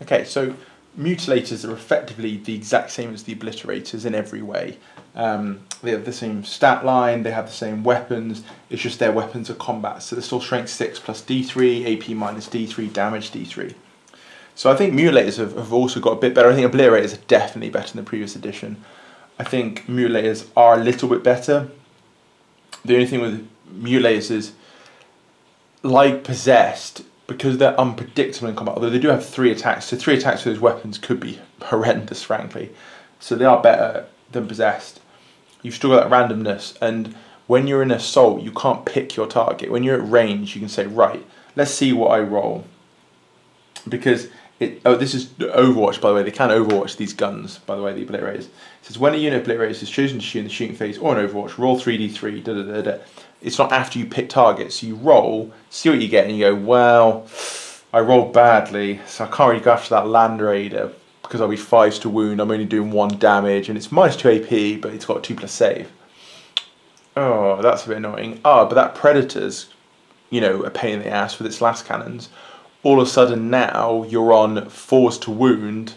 Okay, so mutilators are effectively the exact same as the obliterators in every way. They have the same stat line, they have the same weapons, it's just their weapons are combat. So they're still strength 6 plus D3, AP minus D3, damage D3. So I think mutilators have also got a bit better. I think obliterators are definitely better than the previous edition. I think mutilators are a little bit better. The only thing with mutilators is, like possessed, because they're unpredictable in combat, although they do have 3 attacks, so 3 attacks with those weapons could be horrendous, frankly. So they are better than possessed. You've still got that randomness, and when you're in assault, you can't pick your target. When you're at range, you can say, right, let's see what I roll. Because, this is Overwatch, by the way, they can Overwatch these guns, by the way, the obliterators. It says, when a unit of obliterators is chosen to shoot in the shooting phase or in Overwatch, roll 3d3, da da da da. It's not after you pick targets, so you roll, see what you get, and you go, well, I rolled badly, so I can't really go after that Land Raider, because I'll be 5s to wound, I'm only doing 1 damage, and it's minus 2 AP, but it's got 2 plus save. Oh, that's a bit annoying. Ah, but that Predator's, you know, a pain in the ass with its last cannons. All of a sudden now, you're on 4s to wound,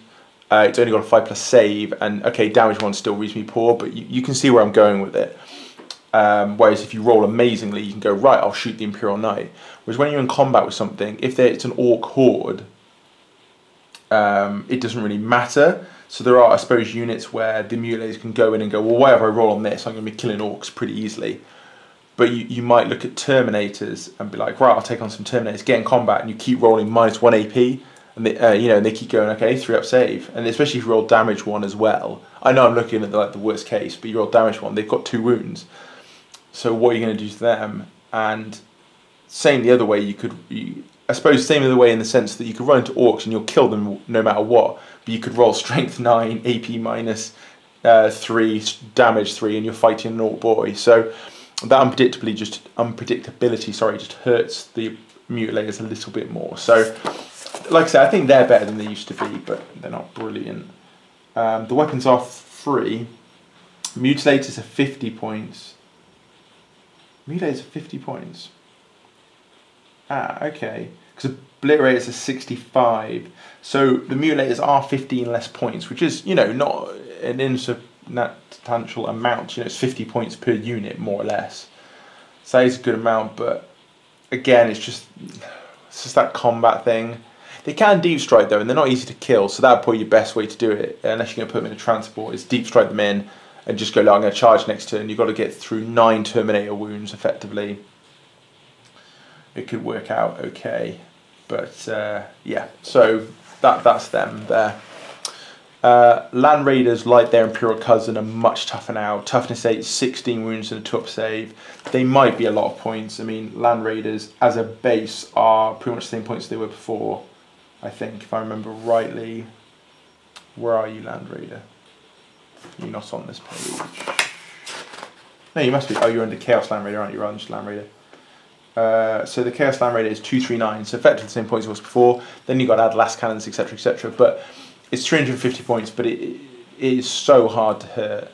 it's only got a 5 plus save, and okay, damage 1's still reasonably poor, but you can see where I'm going with it. Whereas if you roll amazingly, you can go, right, I'll shoot the Imperial Knight. Whereas when you're in combat with something, if it's an Orc Horde, it doesn't really matter. So there are, I suppose, units where the mutilators can go in and go, well, whatever I roll on this, I'm going to be killing Orcs pretty easily. But you might look at Terminators and be like, right, I'll take on some Terminators, get in combat, and you keep rolling minus 1 AP, and they, you know, and they keep going, okay, 3-up save. And especially if you roll damage 1 as well. I know I'm looking at the worst case, but you roll damage 1, they've got 2 wounds. So what are you going to do to them? And same the other way, I suppose same the other way in the sense that you could run into Orcs and you'll kill them no matter what, but you could roll strength 9, AP minus 3, damage 3, and you're fighting an Orc boy. So that unpredictability, just hurts the mutilators a little bit more. So, like I said, I think they're better than they used to be, but they're not brilliant. The weapons are free. Mutilators are 50 points. Mutilators are 50 points. Ah, okay. Because obliterators are 65. So the mutilators are 15 less points, which is, you know, not an insubstantial amount. You know, it's 50 points per unit, more or less. So that is a good amount, but again, it's just that combat thing. They can deep strike though, and they're not easy to kill, so that'd probably be your best way to do it, unless you're going to put them in a transport, is deep strike them in, and just go, like, I'm going to charge next turn. You've got to get through 9 Terminator wounds, effectively. It could work out okay. But, yeah, so that's them there. Land Raiders, like their Imperial cousin, are much tougher now. Toughness 8, 16 wounds and a 2-up save. They might be a lot of points. I mean, Land Raiders, as a base, are pretty much the same points they were before, I think, if I remember rightly. Where are you, Land Raider? You're not on this page. No, you must be. Oh, you're under Chaos Land Raider, aren't you, rather than just Land Raider? So the Chaos Land Raider is 239, so effectively the same points it was before. Then you got to add last cannons, etc., etc. But it's 350 points, but it is so hard to hurt.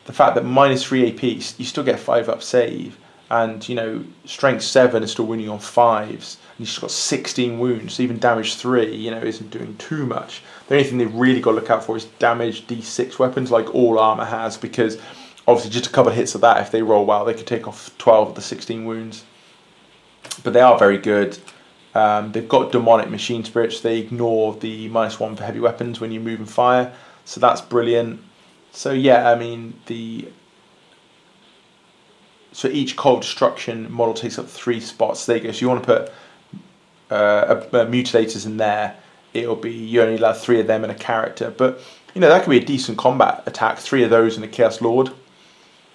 The fact that minus 3 AP, you still get 5-up save, and, you know, strength 7 is still winning on 5s, and you've just got 16 wounds, so even damage 3, you know, isn't doing too much. The only thing they've really got to look out for is damage D6 weapons, like all armour has, because obviously just a couple of hits of that, if they roll well, they could take off 12 of the 16 wounds. But they are very good. They've got demonic machine spirits. They ignore the -1 for heavy weapons when you move and fire, so that's brilliant. So yeah, I mean, so each cold destruction model takes up 3 spots. There you go. So you want to put mutilators in there. It'll be, you only allow 3 of them in a character, but you know, that could be a decent combat attack. 3 of those in a Chaos Lord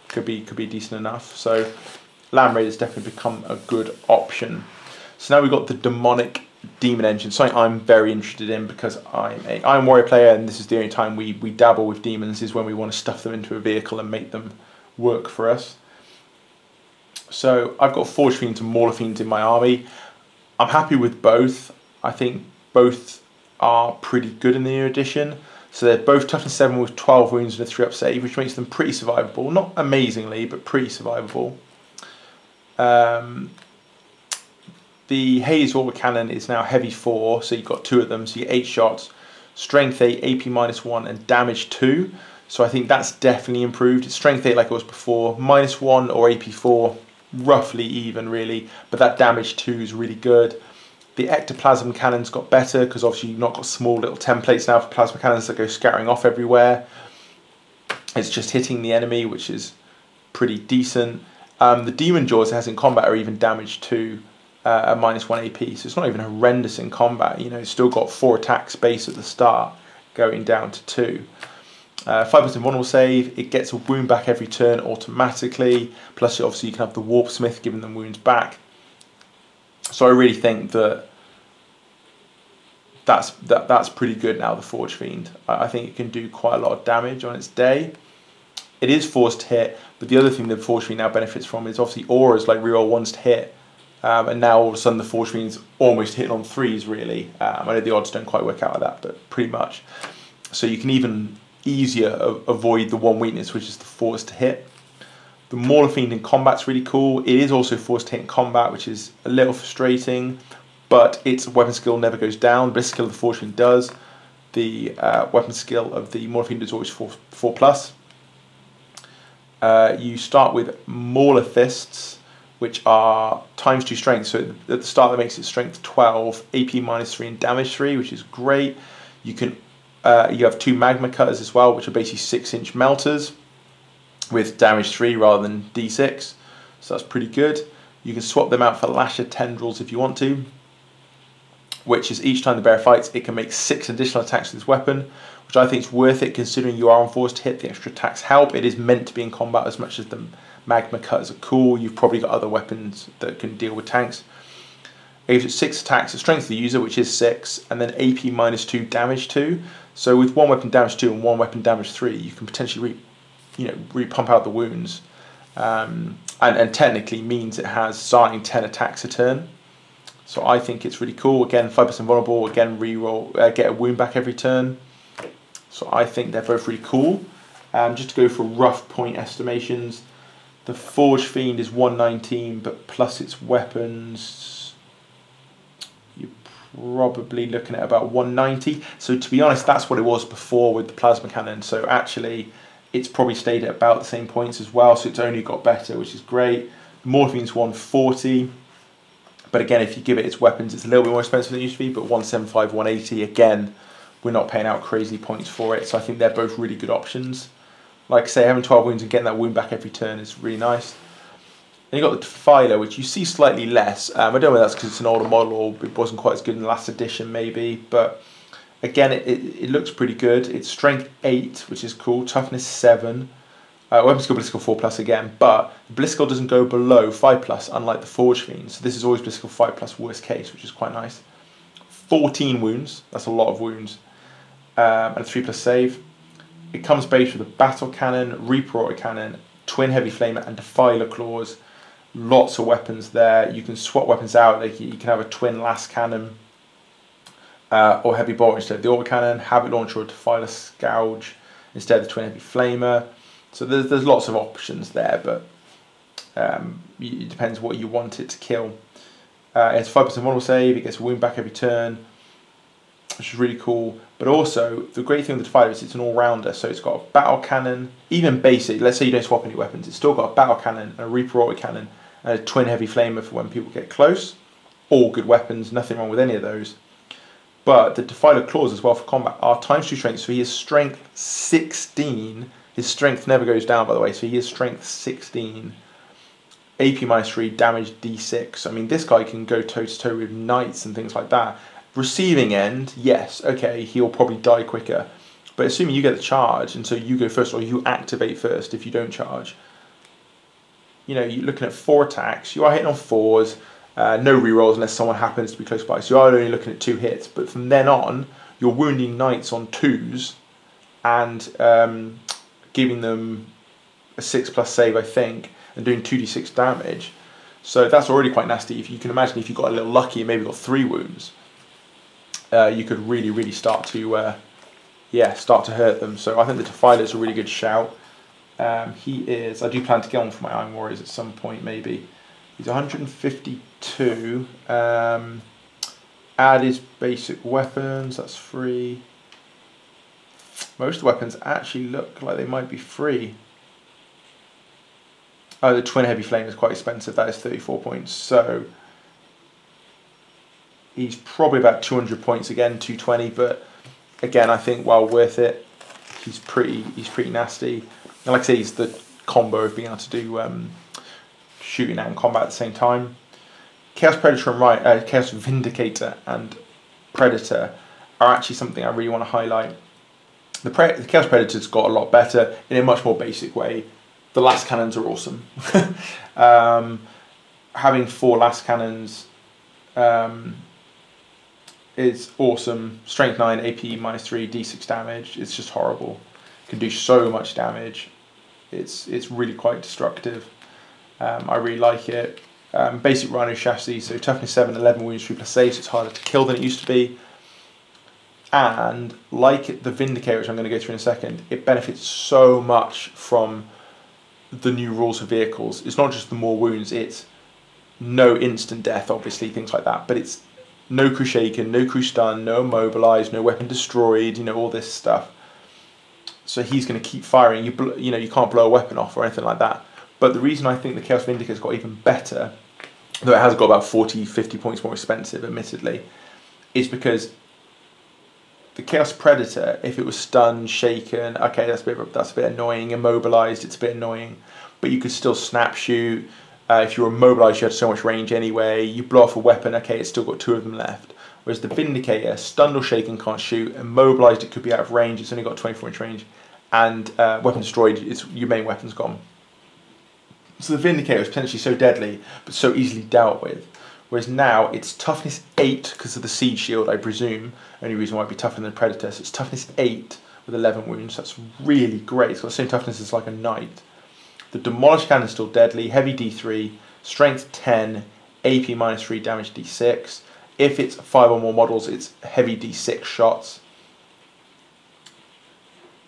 could be decent enough. So Land Raiders definitely become a good option. So now we've got the demonic demon engine, something I'm very interested in because I'm an Iron Warrior player, and this is the only time we dabble with demons, is when we want to stuff them into a vehicle and make them work for us. So I've got Forge Fiends and Mauler Fiends in my army. I'm happy with both. I think both are pretty good in the new edition. So they're both toughness 7 with 12 wounds and a 3-up save, which makes them pretty survivable. Not amazingly, but pretty survivable. The Hades autocannon is now heavy 4, so you've got 2 of them, so you get 8 shots, strength 8, AP -1, and damage 2. So I think that's definitely improved. It's strength 8 like it was before, -1 or AP 4, roughly even really, but that damage 2 is really good. The ectoplasm cannon's got better because obviously you've not got small little templates now for plasma cannons that go scattering off everywhere. It's just hitting the enemy, which is pretty decent. The demon jaws it has in combat are even damage 2 at -1 AP, so it's not even horrendous in combat. You know, it's still got 4 attacks base at the start, going down to 2. 5% vulnerable save, it gets a wound back every turn automatically, plus obviously you can have the warp smith giving them wounds back. So I really think that's pretty good now, the Forge Fiend. I think it can do quite a lot of damage on its day. It is forced to hit, but the other thing the Forge Fiend now benefits from is obviously auras like reroll 1s to hit, and now all of a sudden the Forge Fiend's almost hitting on 3s really. I know the odds don't quite work out like that, but pretty much. So you can even easier avoid the one weakness, which is the force to hit. The Mauler Fiend in combat's really cool. It is also forced to hit in combat, which is a little frustrating, but its weapon skill never goes down. The ballistic skill of the Forge Fiend does. The weapon skill of the Mauler Fiend is always 4+. You start with Mauler Fists, which are ×2 strength. So at the start that makes it strength 12, AP -3 and damage 3, which is great. You can you have 2 magma cutters as well, which are basically 6-inch melters with damage 3 rather than D6. So that's pretty good. You can swap them out for lasher tendrils if you want to, which is each time the bear fights, it can make 6 additional attacks with this weapon, which I think is worth it considering you are on force to hit. The extra attacks help. It is meant to be in combat as much as the magma cutters are cool. You've probably got other weapons that can deal with tanks. It gives it 6 attacks at strength of the user, which is 6, and then AP -2, damage 2. So with 1 weapon damage 2 and 1 weapon damage 3, you can potentially re-pump out the wounds, and technically means it has starting 10 attacks a turn. So I think it's really cool. Again, 5% vulnerable. Again, reroll, get a wound back every turn. So I think they're both really cool. Just to go for rough point estimations, the Forge Fiend is 119, but plus its weapons, you're probably looking at about 190. So to be honest, that's what it was before with the plasma cannon. So actually, it's probably stayed at about the same points as well. So it's only got better, which is great. Morphine's 140. But again, if you give it its weapons, it's a little bit more expensive than it used to be, but 175, 180, again, we're not paying out crazy points for it. So I think they're both really good options. Like I say, having 12 wounds and getting that wound back every turn is really nice. Then you've got the Defiler, which you see slightly less. I don't know whether that's because it's an older model or it wasn't quite as good in the last edition maybe, but again, it looks pretty good. It's strength 8, which is cool, toughness 7. Weapon skill, ballistic skill 4+ again, but the ballistic skill doesn't go below 5+, unlike the Forge Fiend. So this is always ballistic skill 5+ worst case, which is quite nice. 14 wounds, that's a lot of wounds, and a 3+ save. It comes based with a battle cannon, Reaper autocannon, twin heavy flamer, and Defiler claws. Lots of weapons there. You can swap weapons out. Like you can have a twin last cannon or heavy bolt instead of the autocannon, habit launcher or Defiler Scourge instead of the twin heavy flamer. So there's lots of options there, but it depends what you want it to kill. It's 5% vulnerable save, it gets a wound back every turn, which is really cool. But also, the great thing with the Defiler is it's an all-rounder, so it's got a battle cannon, even basic, let's say you don't swap any weapons, it's still got a battle cannon, and a Reaper autocannon, and a twin heavy flamer for when people get close. All good weapons, nothing wrong with any of those. But the Defiler claws as well for combat are ×2 strength, so he is strength 16. His strength never goes down, by the way, so he is strength 16. AP -3, damage D6. I mean, this guy can go toe-to-toe with knights and things like that. Receiving end, yes, okay, he'll probably die quicker. But assuming you get the charge, and so you go first, or you activate first if you don't charge, you know, you're looking at 4 attacks. You are hitting on 4s, no rerolls unless someone happens to be close by. So you are only looking at 2 hits. But from then on, you're wounding knights on 2s, and giving them a 6+ save, I think, and doing 2d6 damage. So that's already quite nasty. If you can imagine, if you got a little lucky and maybe got 3 wounds, you could really start to hurt them. So I think the Defiler is a really good shout. I do plan to get on for my Iron Warriors at some point maybe. He's 152. Add his basic weapons, that's free. Most weapons actually look like they might be free. Oh, the twin heavy flame is quite expensive, that is 34 points. So he's probably about 200 points again, 220, but again, I think well worth it. He's pretty nasty. And like I say, he's the combo of being able to do shooting and combat at the same time. Chaos Predator and Chaos Vindicator and Predator are actually something I really want to highlight. The Chaos Predator's got a lot better in a much more basic way. The last cannons are awesome. Having 4 last cannons is awesome. Strength 9, AP -3, D6 damage. It's just horrible. Can do so much damage. It's really quite destructive. I really like it. Basic Rhino chassis, so toughness 7, 11 wounds, 3 plus save, so it's harder to kill than it used to be. And like the Vindicator, which I'm going to go through in a second, it benefits so much from the new rules for vehicles. It's not just the more wounds, it's no instant death, obviously, things like that, but it's no crew shaken, no crew stun, no immobilized, no weapon destroyed, you know, all this stuff. So he's going to keep firing. You know, you can't blow a weapon off or anything like that. But the reason I think the Chaos Vindicator's got even better, though it has got about 40, 50 points more expensive, admittedly, is because the Chaos Predator, if it was stunned, shaken, okay, that's a bit annoying. Immobilized, it's a bit annoying, but you could still snap shoot. If you were immobilized, you had so much range anyway. You blow off a weapon, okay, it's still got 2 of them left. Whereas the Vindicator, stunned or shaken, can't shoot. Immobilized, it could be out of range. It's only got 24-inch range, and weapon destroyed, your main weapon's gone. So the Vindicator is potentially so deadly, but so easily dealt with. Whereas now it's toughness 8 because of the siege shield, I presume. Only reason why it'd be tougher than the Predator. So it's toughness 8 with 11 wounds. That's really great. It's got the same toughness as like a knight. The Demolish Cannon is still deadly. Heavy D3, strength 10, AP -3, damage D6. If it's 5 or more models, it's heavy D6 shots.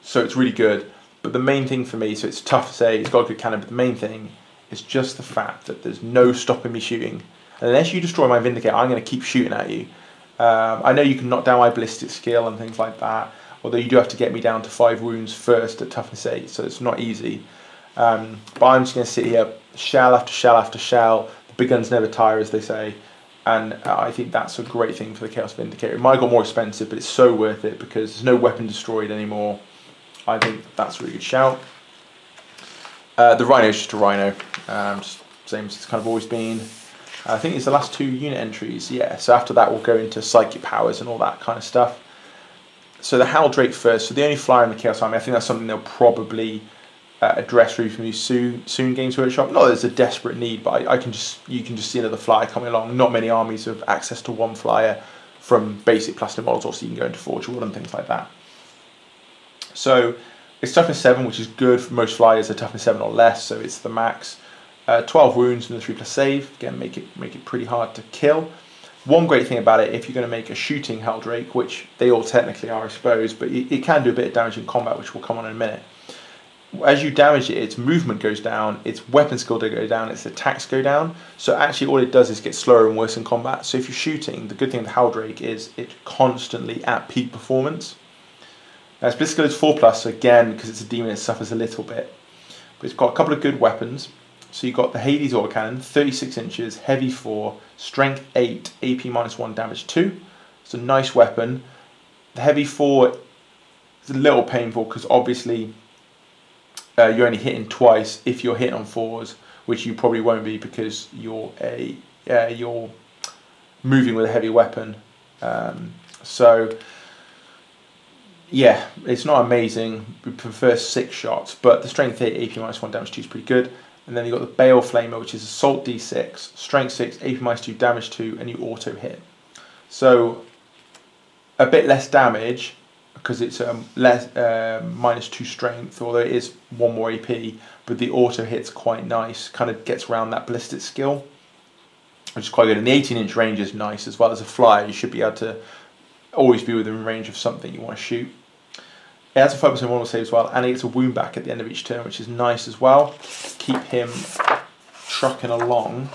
So it's really good. But the main thing for me, so it's tough to say, it's got a good cannon, but the main thing is just the fact that there's no stopping me shooting. Unless you destroy my Vindicator, I'm going to keep shooting at you. I know you can knock down my ballistic skill and things like that, although you do have to get me down to 5 wounds first at toughness 8, so it's not easy. But I'm just going to sit here, shell after shell after shell. The big guns never tire, as they say, and I think that's a great thing for the Chaos Vindicator. It might have got more expensive, but it's so worth it because there's no weapon destroyed anymore. I think that's a really good shout. The Rhino is just a Rhino, just same as it's kind of always been. I think it's the last 2 unit entries, yeah. So after that we'll go into psychic powers and all that kind of stuff. So the Hal Drake first. So the only flyer in the Chaos Army, I think that's something they'll probably address reasonably soon. Games Workshop. Not that there's a desperate need, but you can just see another flyer coming along. Not many armies have access to 1 flyer from basic plastic models, or so you can go into Forge World and things like that. So it's toughness 7, which is good for most flyers. Are toughness 7 or less, so it's the max. 12 wounds and a 3 plus save. Again, make it pretty hard to kill. One great thing about it, if you're going to make a shooting Hal Drake, which they all technically are, I suppose, but it can do a bit of damage in combat, which we'll come on in a minute. As you damage it, its movement goes down, its weapon skill go down, its attacks go down. So actually all it does is get slower and worse in combat. So if you're shooting, the good thing with Hal Drake is it's constantly at peak performance. Now its Blitz skill is 4+, so again, because it's a demon, it suffers a little bit. But it's got a couple of good weapons. So you've got the Hades autocannon, 36 inches, heavy 4, strength 8, AP -1, damage 2. It's a nice weapon. The heavy 4 is a little painful because obviously you're only hitting twice if you're hitting on 4s, which you probably won't be because you're moving with a heavy weapon. So yeah, it's not amazing. We prefer 6 shots, but the strength 8, AP -1, damage 2 is pretty good. And then you've got the Bale Flamer, which is Assault D6, Strength 6, AP -2, damage 2, and you auto hit. So a bit less damage because it's less -2 strength, although it is 1 more AP. But the auto hit's quite nice, kind of gets around that ballistic skill, which is quite good. And the 18-inch range is nice as well. As a flyer, you should be able to always be within range of something you want to shoot. It has a 5% model save as well, and it gets a wound back at the end of each turn, which is nice as well. Keep him trucking along.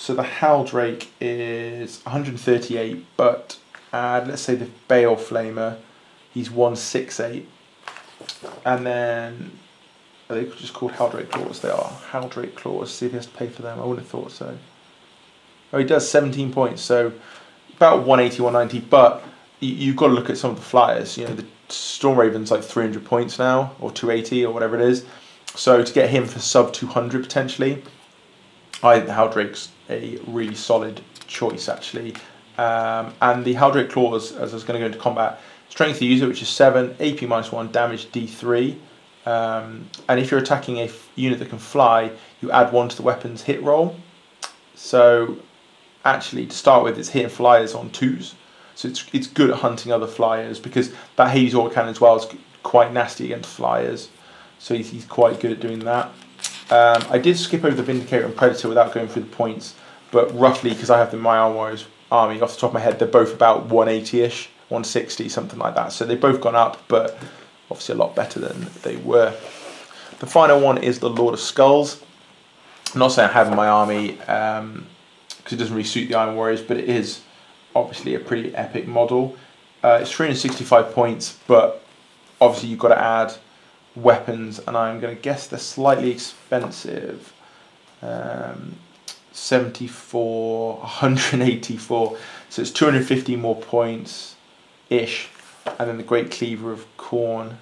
So the Haldrake is 138, but let's say the Bale Flamer, he's 168. And then, are they just called Haldrake Claws? They are. Haldrake Claws, see if he has to pay for them. I wouldn't have thought so. Oh, he does 17 points, so about 180, 190, but you've got to look at some of the flyers. You know, the Storm Raven's like 300 points now, or 280, or whatever it is. So to get him for sub 200 potentially, I think the Haldrake's a really solid choice actually. And the Haldrake Claws, as I was going to go into combat, strength of the user, which is 7, AP -1, damage D3. And if you're attacking a unit that can fly, you add 1 to the weapon's hit roll. So actually, to start with, it's hitting flyers on 2s. So it's good at hunting other flyers, because that Hades Autocannon as well is quite nasty against flyers. So he's quite good at doing that. I did skip over the Vindicator and Predator without going through the points, but roughly, because I have the My Armor Warriors army off the top of my head, they're both about 180-ish, 160, something like that. So they've both gone up, but obviously a lot better than they were. The final one is the Lord of Skulls. I'm not saying I have in my army, because it doesn't really suit the Iron Warriors, but it is obviously a pretty epic model. It's 365 points, but obviously you've got to add weapons, and I'm going to guess they're slightly expensive. 74, 184, so it's 250 more points ish. And then the Great Cleaver of Khorne,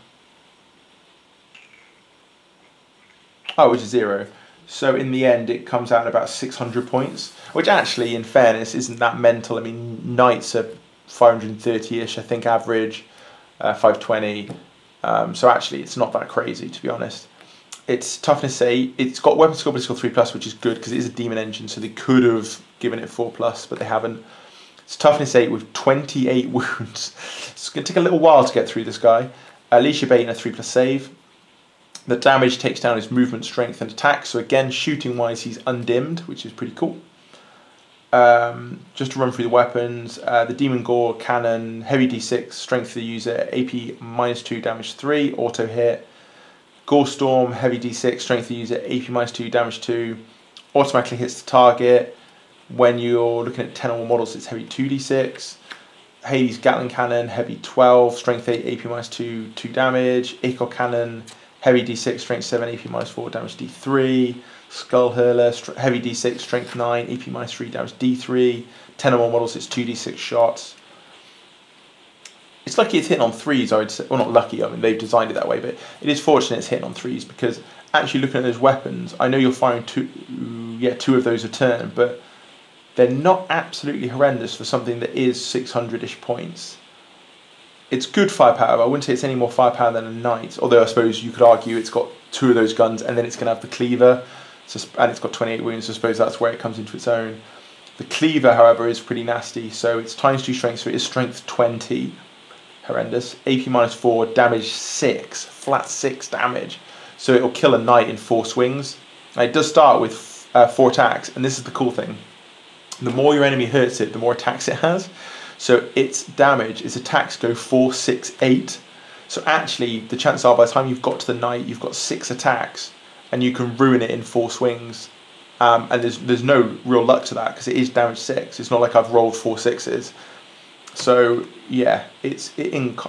which is 0. So in the end it comes out at about 600 points, which actually, in fairness, isn't that mental. I mean, Knights are 530-ish, I think, average, 520. So actually it's not that crazy, to be honest. It's toughness 8. It's got weapon skill, but skill 3+, which is good because it is a demon engine, so they could have given it 4+, but they haven't. It's toughness 8 with 28 wounds. It's going to take a little while to get through this guy. Alicia Bait and a 3+ save. The damage takes down his movement, strength, and attack. So again, shooting wise, he's undimmed, which is pretty cool. Just to run through the weapons, the Demon Gore Cannon, heavy D6, strength of the user, AP -2, damage 3, auto hit. Gore Storm, heavy D6, strength of the user, AP -2, damage 2, automatically hits the target. When you're looking at 10 or more models, it's heavy 2d6. Hades Gatling Cannon, heavy 12, strength 8, AP -2, 2 damage. Ichor Cannon, heavy d6, strength 7, AP -4, damage d3. Skull Hurler, heavy d6, strength 9, AP -3, damage d3. 10 or more models, it's 2d6 shots. It's lucky it's hitting on 3s, I would say. Well, not lucky, I mean, they've designed it that way, but it is fortunate it's hitting on 3s, because actually looking at those weapons, I know you're firing two of those a turn, but they're not absolutely horrendous for something that is 600-ish points. It's good firepower, but I wouldn't say it's any more firepower than a Knight, although I suppose you could argue it's got 2 of those guns and then it's going to have the Cleaver, and it's got 28 wounds, so I suppose that's where it comes into its own. The Cleaver, however, is pretty nasty, so it's ×2 strength, so it is strength 20. Horrendous. AP -4, damage 6, flat 6 damage. So it'll kill a Knight in 4 swings. Now, it does start with 4 attacks, and this is the cool thing. The more your enemy hurts it, the more attacks it has. So its damage, its attacks go 4, 6, 8. So actually, the chances are by the time you've got to the Knight, you've got 6 attacks, and you can ruin it in 4 swings. And there's no real luck to that, because it is damage 6. It's not like I've rolled 4 6s. So yeah,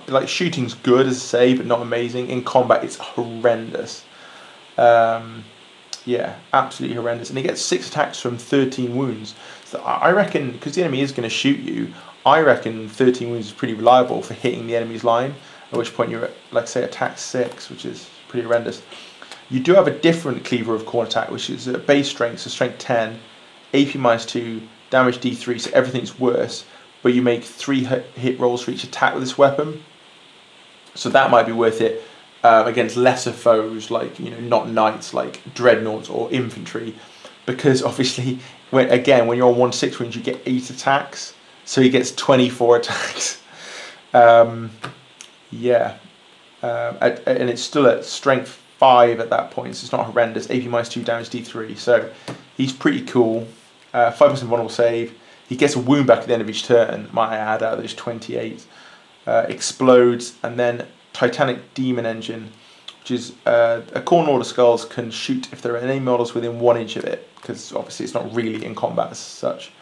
like shooting's good as I say, but not amazing. In combat, it's horrendous. Yeah, absolutely horrendous. And he gets 6 attacks from 13 wounds. So I reckon, because the enemy is going to shoot you, I reckon 13 wounds is pretty reliable for hitting the enemy's line, at which point you're at, like say, attack 6, which is pretty horrendous. You do have a different Cleaver of Khorne attack, which is at base strength, so strength 10, AP -2, damage D3, so everything's worse, but you make 3 hit rolls for each attack with this weapon. So that might be worth it. Against lesser foes, like, you know, not Knights, like Dreadnoughts or infantry, because obviously when you're on 1/6 wounds, you get 8 attacks, so he gets 24 attacks. Yeah, and it's still at strength 5 at that point, so it's not horrendous. AP -2, damage D3, so he's pretty cool. 5% vulnerable save. He gets a wound back at the end of each turn, might I add, out of those 28. Explodes, and then Titanic Demon Engine, which is a Khorne Lord of Skulls can shoot if there are any models within 1 inch of it. because obviously it's not really in combat as such.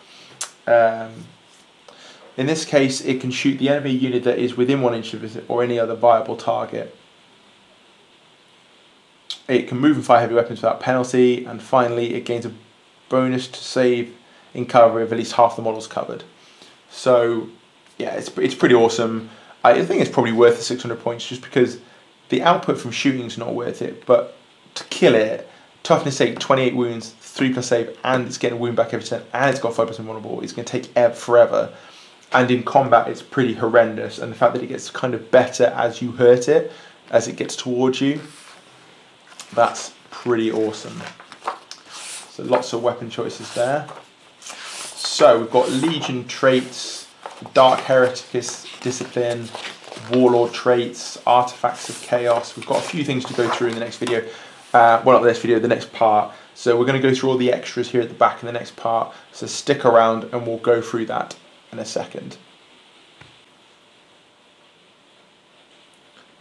In this case, it can shoot the enemy unit that is within 1 inch of it or any other viable target. It can move and fire heavy weapons without penalty, and finally it gains a bonus to save in cover if at least half the model's covered. So yeah, it's pretty awesome. I think it's probably worth the 600 points just because the output from shooting is not worth it, but to kill it, toughness 8, 28 wounds, 3+ save, and it's getting a wound back every turn, and it's got 5% vulnerable. It's going to take forever. And in combat, it's pretty horrendous. And the fact that it gets kind of better as you hurt it, as it gets towards you, that's pretty awesome. So lots of weapon choices there. So we've got Legion Traits, Dark Hereticus Discipline, Warlord Traits, Artifacts of Chaos. We've got a few things to go through in the next video. Well, not the next video, the next part. So we're going to go through all the extras here at the back in the next part. So stick around and we'll go through that in a second.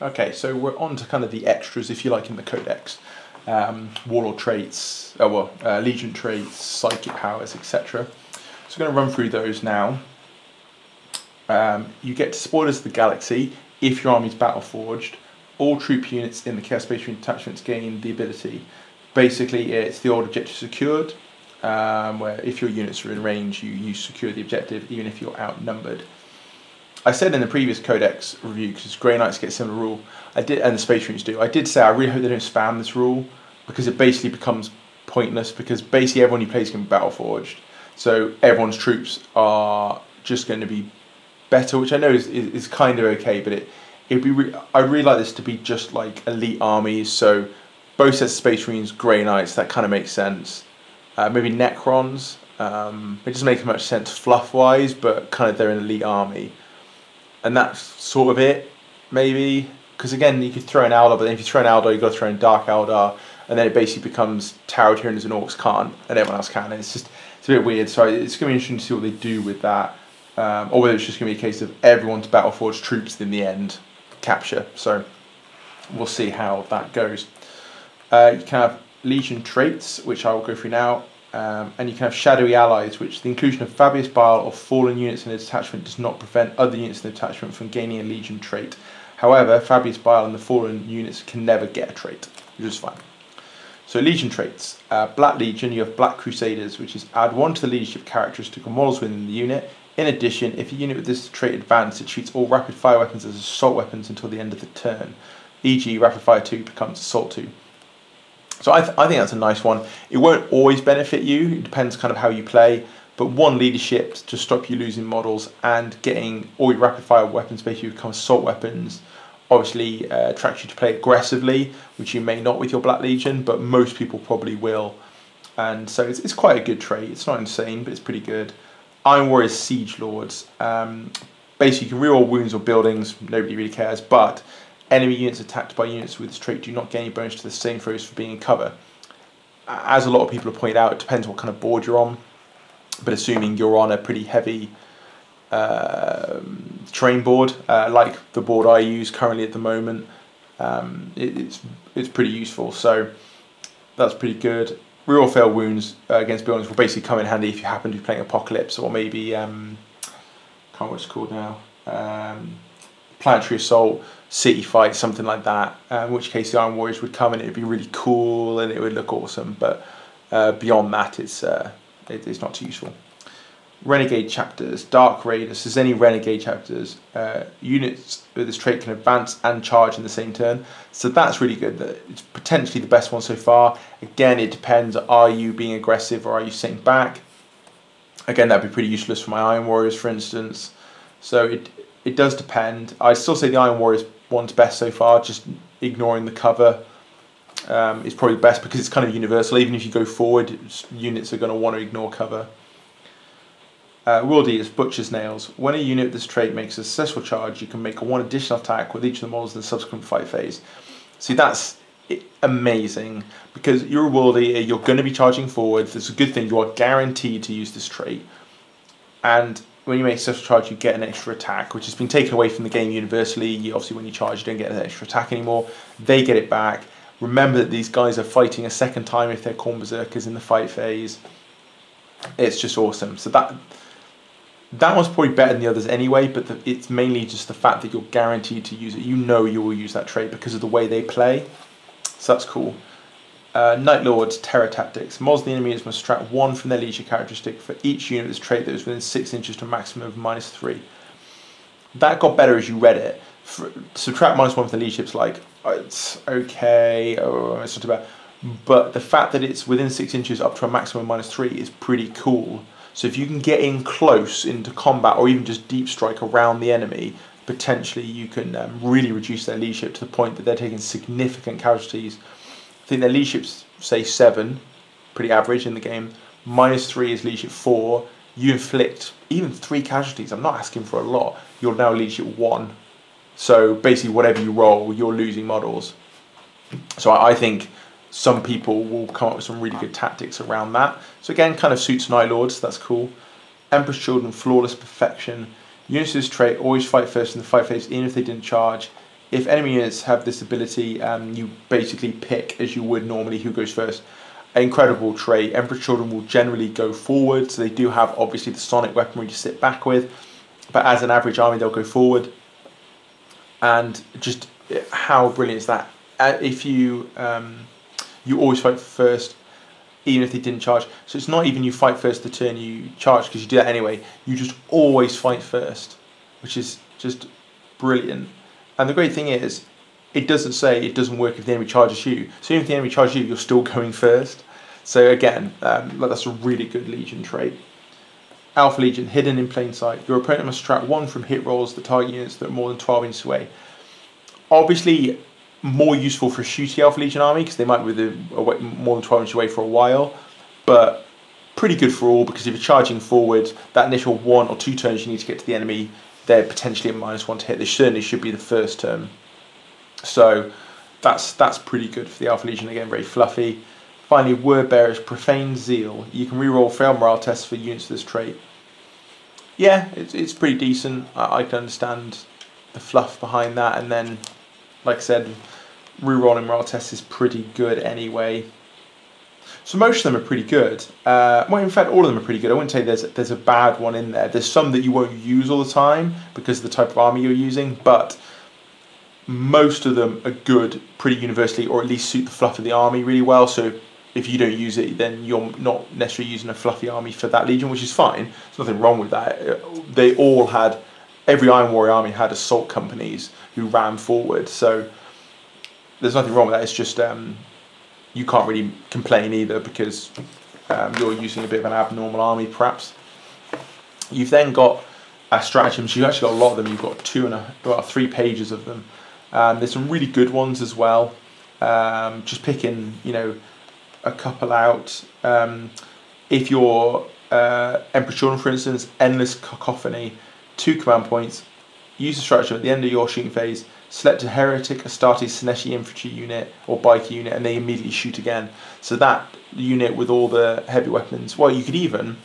Okay, so we're on to kind of the extras, if you like, in the Codex. Warlord Traits, Legion Traits, Psychic Powers, etc. So we're going to run through those now. You get to Spoilers of the Galaxy if your army's battle forged. All troop units in the Chaos Space Marine detachments gain the ability. Basically, it's the old objective secured, where if your units are in range, you secure the objective even if you're outnumbered. I said in the previous Codex review, because Grey Knights get a similar rule, and the Space Marines do, I did say I really hope they don't spam this rule, because it basically becomes pointless, because basically everyone you play is going to be battle forged. So everyone's troops are just going to be better, which I know is kind of okay, but I'd really like this to be just like elite armies. So both sets of Space Marines, Grey Knights, that kind of makes sense. Maybe Necrons, it doesn't make much sense fluff-wise, but kind of they're an elite army. And that's sort of it, maybe. Because again, you could throw in Eldar, but then if you throw in Eldar, you've got to throw in Dark Eldar, and then it basically becomes Tower Tyrants and Orcs can't, and everyone else can. And it's a bit weird. So it's going to be interesting to see what they do with that. Or whether it's just going to be a case of everyone's Battleforged troops in the end capture. So we'll see how that goes. You can have Legion Traits, which I will go through now. And you can have Shadowy Allies, which the inclusion of Fabius Bile or fallen units in a detachment does not prevent other units in the detachment from gaining a Legion trait. However, Fabius Bile and the fallen units can never get a trait, which is fine. So Legion Traits. Black Legion, you have Black Crusaders, which is add 1 to the leadership characteristic of models within the unit. In addition, if a unit with this trait advances, it treats all rapid fire weapons as assault weapons until the end of the turn. E.g., Rapid Fire 2 becomes Assault 2. So I think that's a nice one. It won't always benefit you, it depends kind of how you play, but 1 leadership to stop you losing models, and getting all your rapid fire weapons basically become assault weapons obviously attracts you to play aggressively, which you may not with your Black Legion, but most people probably will. And so it's quite a good trait. It's not insane, but it's pretty good. Iron Warriors Siege Lords. Basically you can reroll wounds or buildings, nobody really cares, but enemy units attacked by units with this trait do not gain any bonus to the same throws for being in cover. As a lot of people have pointed out, it depends what kind of board you're on, but assuming you're on a pretty heavy terrain board, like the board I use currently at the moment, it's pretty useful, so that's pretty good. Reroll failed wounds against buildings will basically come in handy if you happen to be playing Apocalypse, or maybe, can't remember what it's called now, Planetary Assault, City Fight, something like that, in which case the Iron Warriors would come and it would be really cool and it would look awesome, but beyond that it's not too useful. Renegade Chapters, Dark Raiders, there's any Renegade Chapters, units with this trait can advance and charge in the same turn, so that's really good. It's potentially the best one so far. Again, it depends, are you being aggressive or are you sitting back? Again, that'd be pretty useless for my Iron Warriors, for instance, so it does depend. I still say the Iron Warriors one's best so far, just ignoring the cover is probably best because it's kind of universal. Even if you go forward, units are going to want to ignore cover. World Eaters, Butcher's Nails. When a unit with this trait makes a successful charge, you can make 1 additional attack with each of the models in the subsequent fight phase. See, that's amazing because you're a World Eater, you're going to be charging forward. That's a good thing. You are guaranteed to use this trait. And when you make a successful charge, you get an extra attack, which has been taken away from the game universally. Obviously, when you charge, you don't get an extra attack anymore. They get it back. Remember that these guys are fighting a second time if they're Khorne Berserkers in the fight phase. It's just awesome. So that one's probably better than the others anyway, but it's mainly just the fact that you're guaranteed to use it. You know you will use that trait because of the way they play. So that's cool. Night Lord's Terror Tactics. Models the enemy must subtract 1 from their leadership characteristic for each unit of this trait that is within 6 inches to a maximum of -3. That got better as you read it. Subtract -1 from the leadership's like, it's okay, or it's not too bad. But the fact that it's within 6 inches up to a maximum of -3 is pretty cool. So if you can get in close into combat or even just deep strike around the enemy, potentially you can really reduce their leadership to the point that they're taking significant casualties. I think their leadership's, say, 7, pretty average in the game. -3 is leadership 4. You inflict even 3 casualties. I'm not asking for a lot. You're now leadership 1. So basically whatever you roll, you're losing models. So I think some people will come up with some really good tactics around that. So again, kind of suits Night Lords, so that's cool. Emperor's Children, Flawless Perfection. Units of this trait always fight first in the fight phase, even if they didn't charge. If enemy units have this ability, you basically pick, as you would normally, who goes first. Incredible trait. Emperor's Children will generally go forward, so they do have obviously the sonic weaponry to sit back with, but as an average army they'll go forward. And just how brilliant is that? If you you always fight first, even if they didn't charge. So it's not even you fight first the turn you charge, because you do that anyway. You just always fight first, which is just brilliant. And the great thing is, it doesn't say it doesn't work if the enemy charges you. So even if the enemy charges you, you're still going first. So again, that's a really good Legion trait. Alpha Legion, hidden in plain sight. Your opponent must subtract 1 from hit rolls that target units that are more than 12 inches away. Obviously, more useful for a shooty Alpha Legion army because they might be more than 12 inches away for a while, but pretty good for all, because if you're charging forward, that initial 1 or 2 turns you need to get to the enemy, they're potentially a -1 to hit. They certainly should be the first turn. So that's pretty good for the Alpha Legion. Again, very fluffy. Finally, Word Bearer's Profane Zeal. You can reroll failed morale tests for units of this trait. Yeah, it's pretty decent. I can understand the fluff behind that, and then, like I said, rerolling morale tests is pretty good anyway. So most of them are pretty good. Well, in fact, all of them are pretty good. I wouldn't say there's a bad one in there. There's some that you won't use all the time because of the type of army you're using, but most of them are good pretty universally, or at least suit the fluff of the army really well. So if you don't use it, then you're not necessarily using a fluffy army for that Legion, which is fine. There's nothing wrong with that. They all had, every Iron Warrior army had assault companies who ran forward, so there's nothing wrong with that. It's just you can't really complain either, because you're using a bit of an abnormal army perhaps. You've then got stratagems. You've actually got a lot of them. You've got 3 pages of them. There's some really good ones as well. Just picking, a couple out. If you're Emperor Children, for instance, Endless Cacophony, 2 command points. Use the stratagem at the end of your shooting phase. Select a Heretic, Astartes, Seneshi infantry unit or biker unit, and they immediately shoot again. So that unit with all the heavy weapons. Well, you could even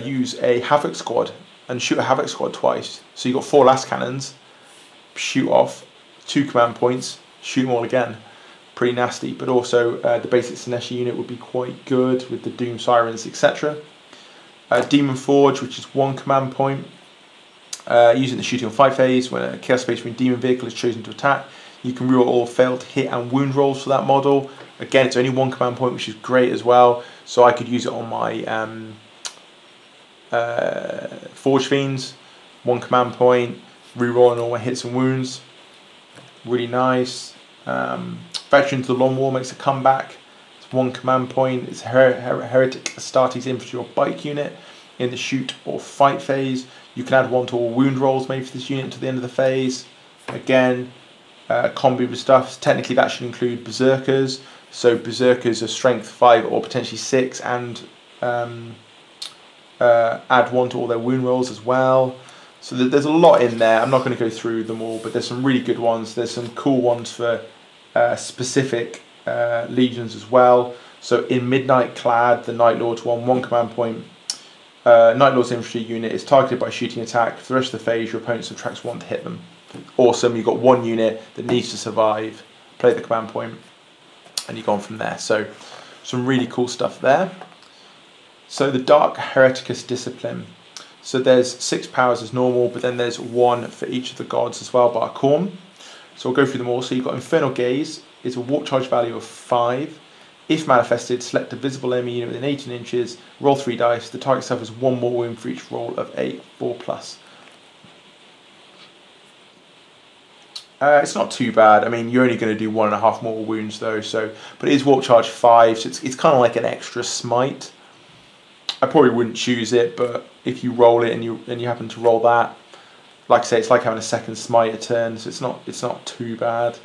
use a Havoc squad and shoot a Havoc squad twice. So you've got 4 last cannons, shoot off 2 command points, shoot them all again. Pretty nasty, but also the basic Seneshi unit would be quite good with the Doom Sirens, etc. Demon Forge, which is 1 command point. Using the shooting on 5 phase, when a Chaos Space Marine Demon vehicle is chosen to attack, you can reroll all failed hit and wound rolls for that model. Again, it's only 1 command point, which is great as well. So I could use it on my Forge Fiends, 1 command point, rerolling all my hits and wounds. Really nice. Veterans of the Long War makes a comeback. It's 1 command point. It's a Heretic, Astartes infantry or bike unit in the shoot or fight phase. You can add 1 to all wound rolls made for this unit until the end of the phase. Again, combi with stuff. Technically that should include Berserkers. So Berserkers are strength 5 or potentially 6, and add 1 to all their wound rolls as well. So there's a lot in there. I'm not going to go through them all, but there's some really good ones. There's some cool ones for specific legions as well. So in Midnight Clad, the Night Lord's 1 command point. Night Lord's infantry unit is targeted by shooting attack. For the rest of the phase, your opponent subtracts 1 to hit them. Awesome, you've got 1 unit that needs to survive. Play the command point. and you go on from there. So some really cool stuff there. So the Dark Hereticus Discipline. So there's 6 powers as normal, but then there's 1 for each of the gods as well by a corn. So we'll go through them all. So you've got Infernal Gaze. It's a warp charge value of 5. If manifested, select a visible enemy unit within 18 inches, roll 3 dice. The target suffers 1 more wound for each roll of a 4+. It's not too bad. I mean, you're only going to do 1.5 more wounds though. So, but it is warp charge 5, so it's kind of like an extra smite. I probably wouldn't choose it, but if you roll it and you happen to roll that, like I say, it's like having a second smite a turn, so it's not too bad.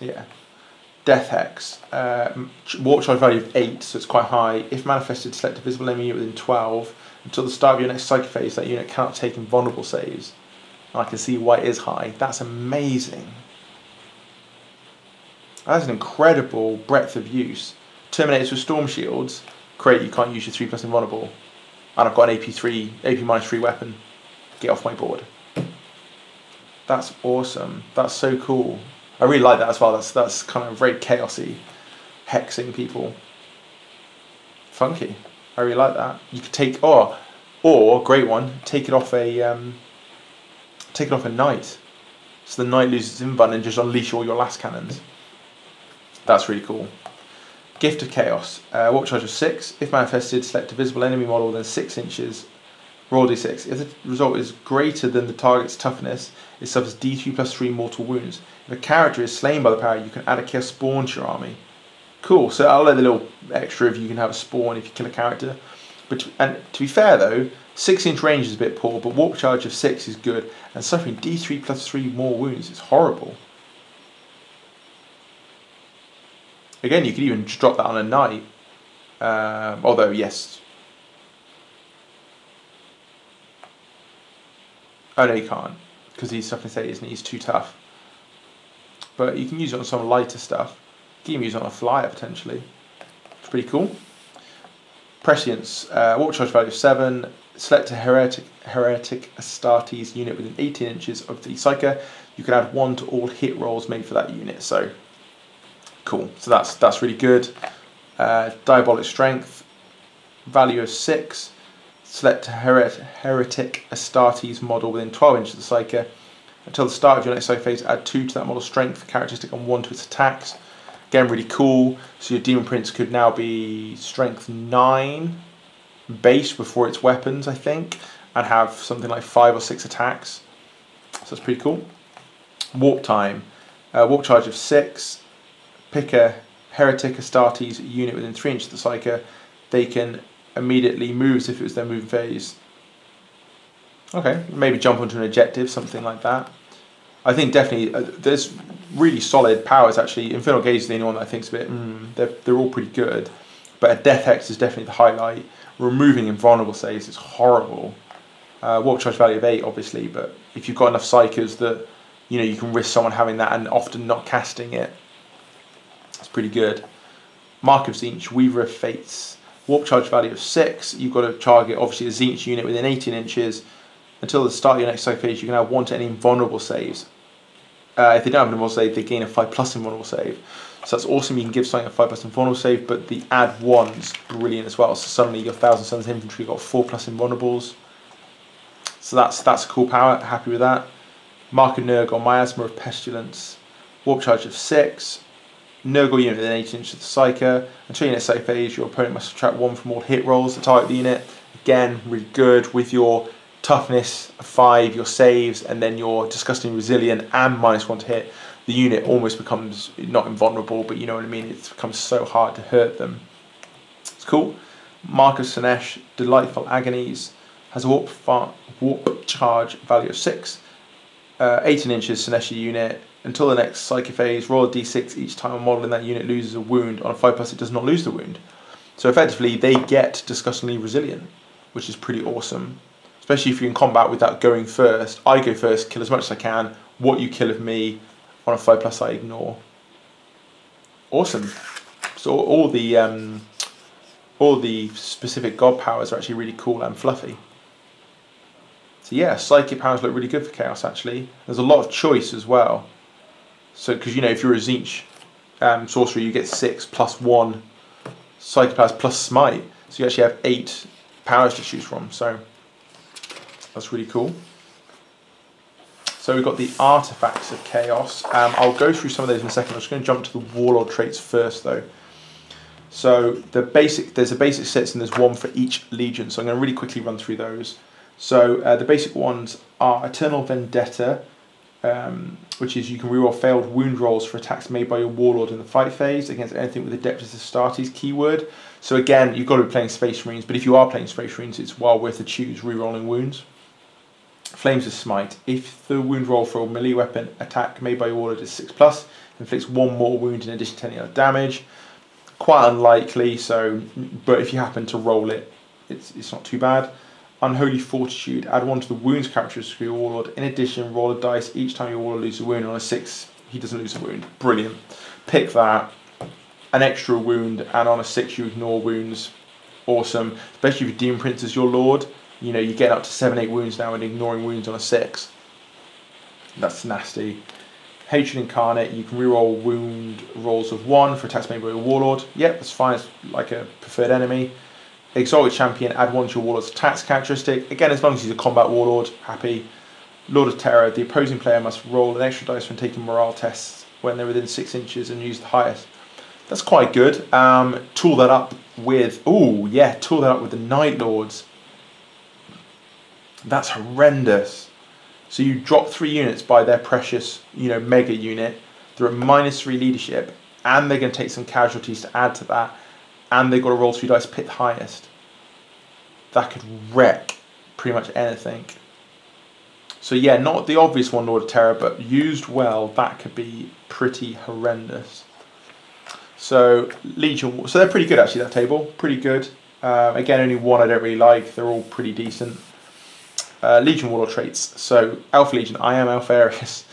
Yeah. Death Hex. Warp charge value of 8, so it's quite high. If manifested, select a visible enemy unit within 12. Until the start of your next psychic phase, that unit cannot take invulnerable saves. And I can see why it is high. That's amazing. That's an incredible breadth of use. Terminators with Storm Shields. Great, you can't use your 3+ invulnerable. And I've got an AP-3 weapon. Get off my board. That's awesome. That's so cool. I really like that as well. That's kind of very chaosy, hexing people. Funky. I really like that. You could take or great one. Take it off a knight. So the knight loses invuln and just unleash all your last cannons. That's really cool. Gift of Chaos. Warp charge of 6. If manifested, select a visible enemy model within 6 inches. Roll d6. If the result is greater than the target's toughness, it suffers d3+3 mortal wounds. If a character is slain by the power, you can add a chaos spawn to your army. Cool. So I'll let the little extra if you can have a spawn if you kill a character. And to be fair though, 6-inch range is a bit poor, but warp charge of 6 is good, and suffering d3+3 more wounds is horrible. Again, you could even just drop that on a knight. Although, yes. Oh no, you can't, because he's suffering status and he's too tough. But you can use it on some lighter stuff. You can even use it on a flyer potentially. It's pretty cool. Prescience. Warp charge value of 7. Select a heretic Astartes unit within 18 inches of the Psyker. You can add 1 to all hit rolls made for that unit. So cool. So that's really good. Diabolic Strength. Value of 6. Select a heretic Astartes model within 12 inches of the Psyker. Until the start of your next Psyker phase, add 2 to that model's strength characteristic and 1 to its attacks. Again, really cool. So your Demon Prince could now be strength 9 base before its weapons, I think, and have something like 5 or 6 attacks. So that's pretty cool. Warp time. Warp charge of 6. Pick a heretic Astartes unit within 3 inches of the Psyker. They can immediately move as if it was their moving phase. Okay, maybe jump onto an objective, something like that. I think definitely there's really solid powers actually. Infernal Gaze is the only one that I think is a bit, they're all pretty good. But a Death Hex is definitely the highlight. Removing invulnerable saves is horrible. Warp charge value of 8 obviously, but if you've got enough Psychers that you can risk someone having that and often not casting it, it's pretty good. Mark of Tzeentch, Weaver of Fates. Warp charge value of 6. You've got to target obviously a Tzeentch unit within 18 inches. Until the start of your next Psychic phase, you can have 1 to any invulnerable saves. If they don't have an invulnerable save, they gain a 5+ invulnerable save. So that's awesome. You can give something a 5+ invulnerable save, but the add 1's brilliant as well. So suddenly your 1,000 Suns infantry got 4+ invulnerables. So that's a cool power. Happy with that. Mark of Nurgle, Miasma of Pestilence. Warp charge of 6. Nurgle unit within 18 inches of the Psyker. Until your next Psychic phase, your opponent must subtract 1 from all hit rolls to target the unit. Again, really good with your toughness 5, your saves, and then your disgusting resilient and -1 to hit. The unit almost becomes not invulnerable, but you know what I mean. It becomes so hard to hurt them. It's cool. Mark of Sinesh, Delightful Agonies, has a warp charge value of 6. 18 inches Sineshi unit. Until the next Psychic phase, roll a d6 each time a model in that unit loses a wound. On a 5+, it does not lose the wound. So effectively, they get disgustingly resilient, which is pretty awesome. Especially if you're in combat without going first. I go first, kill as much as I can. What you kill of me on a 5+, I ignore. Awesome. So all the specific god powers are actually really cool and fluffy. So yeah, psychic powers look really good for Chaos actually. There's a lot of choice as well. So, because you know, if you're a Tzeentch sorcerer, you get 6 plus 1 Psychopath plus Smite. So you actually have 8 powers to choose from. So that's really cool. So we've got the Artifacts of Chaos. I'll go through some of those in a second. I'm just going to jump to the Warlord traits first, though. So there's a basic sets and there's one for each legion. So I'm going to really quickly run through those. So the basic ones are Eternal Vendetta, which is you can reroll failed wound rolls for attacks made by your Warlord in the fight phase against anything with Adeptus Astartes keyword. So again, you've got to be playing Space Marines, but if you are playing Space Marines, it's well worth to choose rerolling wounds. Flames of Smite. If the wound roll for a melee weapon attack made by your Warlord is 6+, inflicts 1 more wound in addition to any other damage. Quite unlikely, so but if you happen to roll it, it's not too bad. Unholy Fortitude. Add 1 to the wounds characteristic of your Warlord. In addition, roll a dice each time your Warlord loses a wound. On a 6, he doesn't lose a wound. Brilliant. Pick that. An extra wound, and on a 6 you ignore wounds. Awesome. Especially if Demon Prince is your Lord. You know, you get up to 7-8 wounds now and ignoring wounds on a 6. That's nasty. Hatred Incarnate, you can reroll wound rolls of 1 for attacks made by your Warlord. Yep, that's fine, it's like a preferred enemy. Exalted Champion, add 1 to your Warlord's attacks characteristic. Again, as long as he's a combat Warlord, happy. Lord of Terror, the opposing player must roll an extra dice when taking morale tests when they're within 6 inches and use the highest. That's quite good. Tool that up with, tool that up with the Night Lords. That's horrendous. So you drop 3 units by their precious, mega unit. They're at -3 leadership, and they're going to take some casualties to add to that, and they've got to roll 3 dice, pick the highest. That could wreck pretty much anything. So yeah, not the obvious one, Lord of Terror, but used well, that could be pretty horrendous. So Legion, so they're pretty good actually, that table, pretty good. Again, only one I don't really like, they're all pretty decent. Legion Warlord traits. So Alpha Legion, I am Alpharius.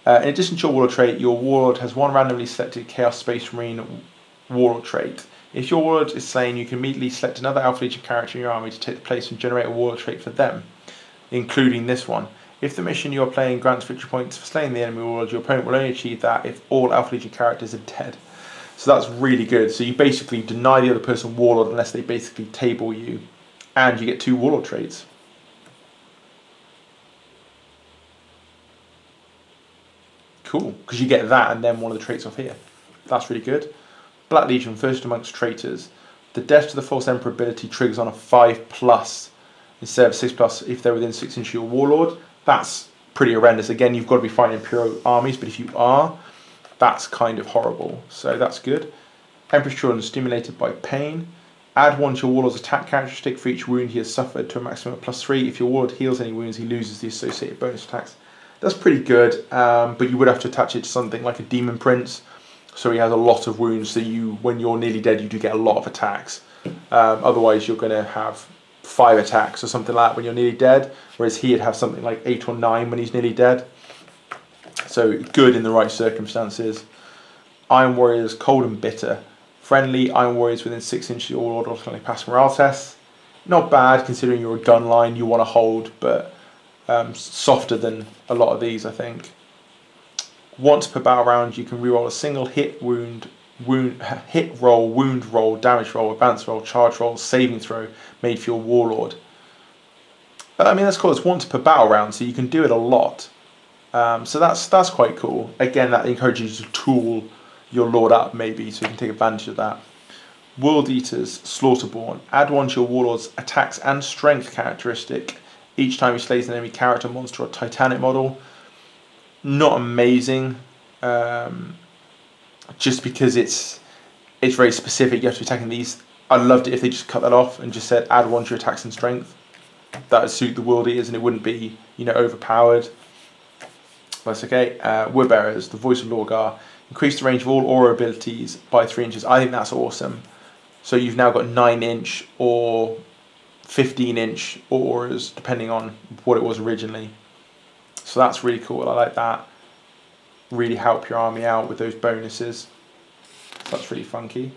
In addition to your Warlord trait, your Warlord has 1 randomly selected Chaos Space Marine Warlord trait. If your Warlord is slain, you can immediately select another Alpha Legion character in your army to take the place and generate a Warlord trait for them, including this one. If the mission you are playing grants victory points for slaying the enemy Warlord, your opponent will only achieve that if all Alpha Legion characters are dead. So that's really good. So you basically deny the other person Warlord unless they basically table you, and you get 2 Warlord traits. Cool, because you get that and then one of the traits off here. That's really good. Black Legion, first amongst traitors. The Death to the False Emperor ability triggers on a 5+ instead of 6+ if they're within 6 inches of your Warlord. That's pretty horrendous. Again, you've got to be fighting Imperial armies, but if you are, that's kind of horrible. So that's good. Emperor's Children, stimulated by pain. Add 1 to your Warlord's attack characteristic for each wound he has suffered to a maximum of +3. If your Warlord heals any wounds, he loses the associated bonus attacks. That's pretty good, but you would have to attach it to something like a Demon Prince, so he has a lot of wounds, so when you're nearly dead, you do get a lot of attacks. Otherwise, you're going to have 5 attacks or something like that when you're nearly dead, whereas he'd have something like 8 or 9 when he's nearly dead. So good in the right circumstances. Iron Warriors, Cold and Bitter. Friendly Iron Warriors within 6 inches of your Warlord automatically pass morale tests. Not bad considering you're a gun line, you want to hold, but softer than a lot of these, I think. Once per battle round, you can reroll a single hit roll, wound roll, damage roll, advance roll, charge roll, saving throw made for your Warlord. I mean, that's cool. It's once per battle round, so you can do it a lot. So that's quite cool. Again, that encourages you to tool your Lord up, maybe, so you can take advantage of that. World Eaters, Slaughterborn. Add 1 to your Warlord's attacks and strength characteristic each time he slays an enemy character, monster, or Titanic model. Not amazing, just because it's very specific. You have to be attacking these. I loved it if they just cut that off and just said add 1 to your attacks and strength. That would suit the World Eaters and it wouldn't be, overpowered. That's okay. Word Bearers, the Voice of Lorgar. Increase the range of all aura abilities by 3 inches. I think that's awesome. So you've now got 9-inch or 15-inch auras, depending on what it was originally. So that's really cool. I like that. Really help your army out with those bonuses. So that's really funky.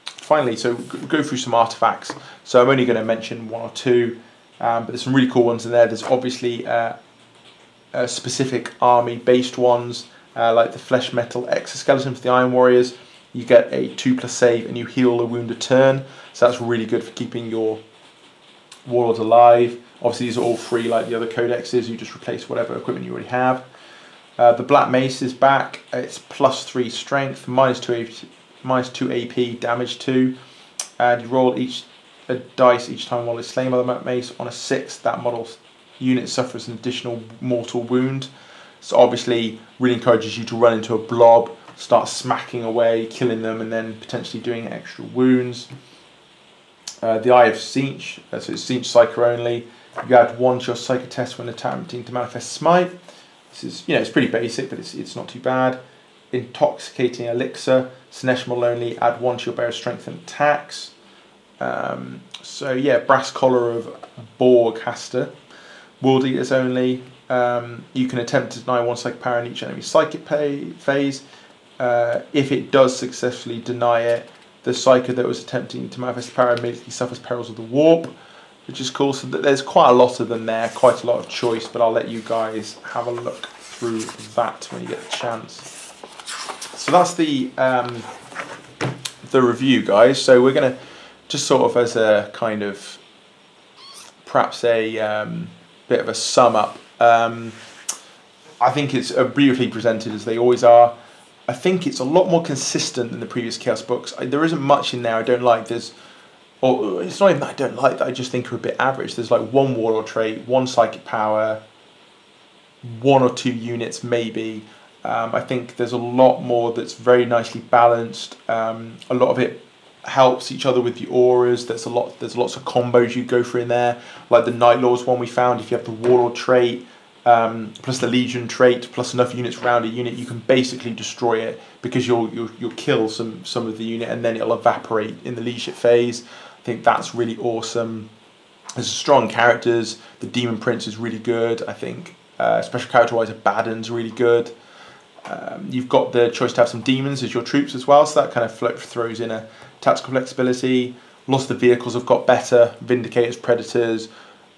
Finally, so go through some artifacts. So I'm only going to mention 1 or 2, but there's some really cool ones in there. There's obviously specific army based ones, like the flesh metal exoskeleton for the Iron Warriors. You get a 2+ save and you heal a wound a turn, so that's really good for keeping your warlords alive. Obviously these are all free like the other codexes, you just replace whatever equipment you already have. The Black Mace is back, it's +3 strength, -2 AP, damage 2, and you roll a dice each time while it's slain by the Black Mace. On a 6, that model's unit suffers an additional mortal wound. So obviously really encourages you to run into a blob, start smacking away, killing them, and then potentially doing extra wounds. The Eye of Tzeentch, so it's Tzeentch Psyker only. You add 1 to your Psyker test when attempting to manifest Smite. This is, it's pretty basic, but it's not too bad. Intoxicating Elixir, Sinesh model only, add 1 to your Bearer's Strength and attacks. So yeah, Brass Collar of Borghaster. World Eaters only. You can attempt to deny 1 psychic power in each enemy psychic phase. If it does successfully deny it, the psyker that was attempting to manifest power immediately suffers perils of the warp, which is cool. So there's quite a lot of them there, quite a lot of choice, but I'll let you guys have a look through that when you get the chance. So that's the review, guys. So we're going to just sort of, as a kind of perhaps a bit of a sum up, I think it's beautifully presented as they always are. I think it's a lot more consistent than the previous Chaos books. There isn't much in there I don't like. Or it's not even that I don't like, that I just think are a bit average. There's like 1 Warlord trait, 1 psychic power, 1 or 2 units maybe. I think there's a lot more that's very nicely balanced. A lot of it helps each other with the auras. There's lots of combos you go for in there, like the Night Lords one we found. If you have the Warlord trait plus the Legion trait plus enough units around a unit, you can basically destroy it, because you'll kill some of the unit and then it'll evaporate in the leadership phase. I think that's really awesome. There's strong characters. The Demon Prince is really good. I think special character wise, Abaddon's really good. You've got the choice to have some demons as your troops as well, so that kind of throws in a tactical flexibility. Lots of the vehicles have got better. Vindicators, Predators,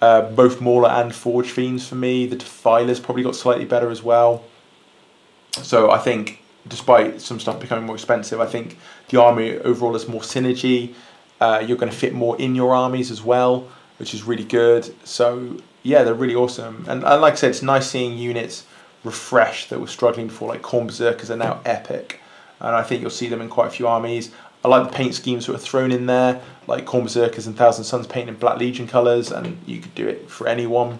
both Mauler and Forge Fiends for me. The Defiler's probably got slightly better as well. So I think, despite some stuff becoming more expensive, I think the army overall has more synergy. You're going to fit more in your armies as well, which is really good. So yeah, they're really awesome. And like I said, it's nice seeing units refreshed that were struggling before, like Khorne Berserkers are now epic. And I think you'll see them in quite a few armies. I like the paint schemes that were thrown in there, like Khorne Berserkers and Thousand Suns painted in Black Legion colours, and you could do it for anyone.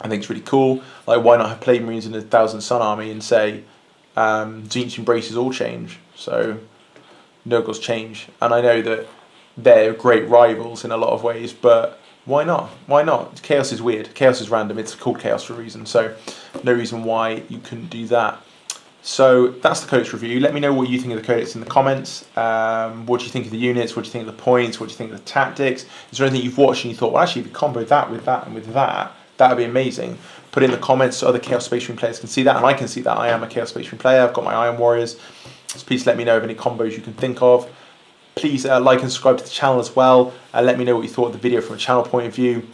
I think it's really cool. Like, why not have Plague Marines in a Thousand Sun army and say, Tzeentch embraces all change, so Nurgle's change. And I know that they're great rivals in a lot of ways, but why not? Why not? Chaos is weird. Chaos is random. It's called Chaos for a reason, so no reason why you couldn't do that. So that's the Codex review. Let me know what you think of the Codex in the comments. What do you think of the units? What do you think of the points? What do you think of the tactics? Is there anything you've watched and you thought, well, actually, if you combo that and with that, that would be amazing? Put it in the comments so other Chaos Space Marine players can see that, and I can see that I am a Chaos Space Marine player. I've got my Iron Warriors. So please let me know of any combos you can think of. Please like and subscribe to the channel as well. Let me know what you thought of the video from a channel point of view.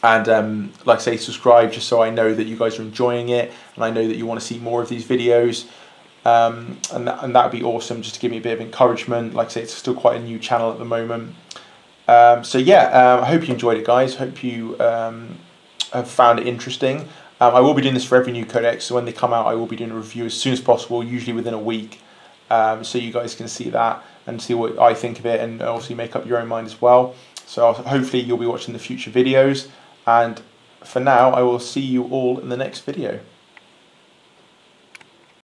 And like I say, subscribe just so I know that you guys are enjoying it, and I know that you want to see more of these videos. And that would be awesome, just to give me a bit of encouragement. Like I say, it's still quite a new channel at the moment. So yeah, I hope you enjoyed it, guys. Hope you have found it interesting. I will be doing this for every new Codex, so when they come out, I will be doing a review as soon as possible, usually within a week, so you guys can see that and see what I think of it, and obviously make up your own mind as well. So hopefully you'll be watching the future videos. And for now, I will see you all in the next video.